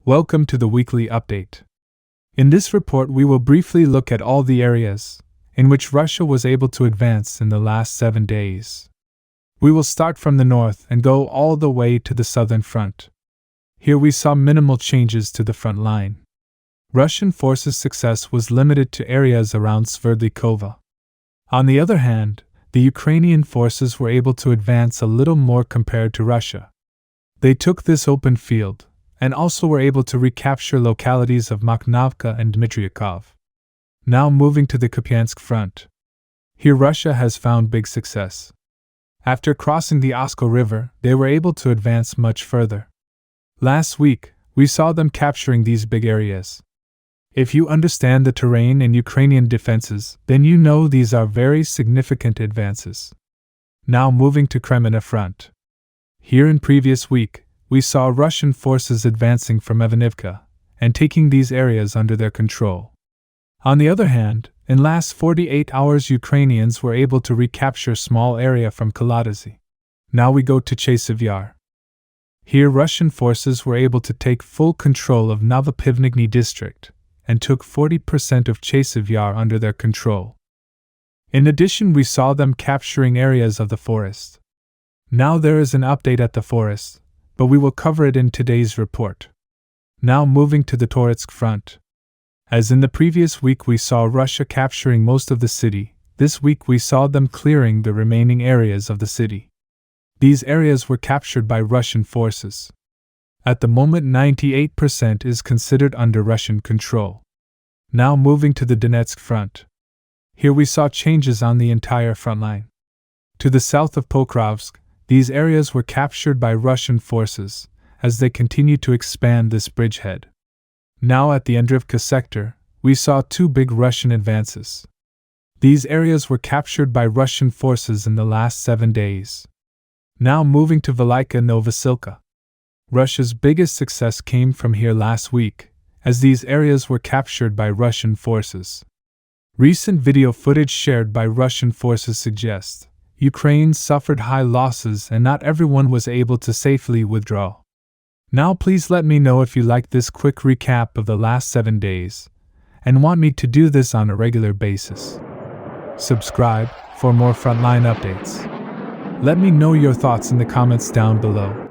Welcome to the weekly update. In this report, we will briefly look at all the areas in which Russia was able to advance in the last 7 days. We will start from the north and go all the way to the southern front. Here we saw minimal changes to the front line. Russian forces' success was limited to areas around Sverdlikova. On the other hand, the Ukrainian forces were able to advance a little more compared to Russia. They took this open field, and also were able to recapture localities of Makhnovka and Dmitrievkov. Now moving to the Kupiansk front. Here Russia has found big success. After crossing the Oskal River, they were able to advance much further. Last week, we saw them capturing these big areas. If you understand the terrain and Ukrainian defenses, then you know these are very significant advances. Now moving to Kreminna front. Here in previous week, we saw Russian forces advancing from Avdiivka and taking these areas under their control. On the other hand, in last 48 hours Ukrainians were able to recapture small area from Kalatazi. Now we go to Chasiv. Here Russian forces were able to take full control of Novopivnigny district and took 40% of Chasiv under their control. In addition, we saw them capturing areas of the forest. Now there is an update at the forest, but we will cover it in today's report. Now moving to the Donetsk front. As in the previous week we saw Russia capturing most of the city, this week we saw them clearing the remaining areas of the city. These areas were captured by Russian forces. At the moment 98% is considered under Russian control. Now moving to the Donetsk front. Here we saw changes on the entire front line. To the south of Pokrovsk, these areas were captured by Russian forces as they continued to expand this bridgehead. Now at the Avdiivka sector, we saw 2 big Russian advances. These areas were captured by Russian forces in the last 7 days. Now moving to Velyka and Novo. Russia's biggest success came from here last week, as these areas were captured by Russian forces. Recent video footage shared by Russian forces suggests Ukraine suffered high losses and not everyone was able to safely withdraw. Now please let me know if you liked this quick recap of the last 7 days and want me to do this on a regular basis. Subscribe for more frontline updates. Let me know your thoughts in the comments down below.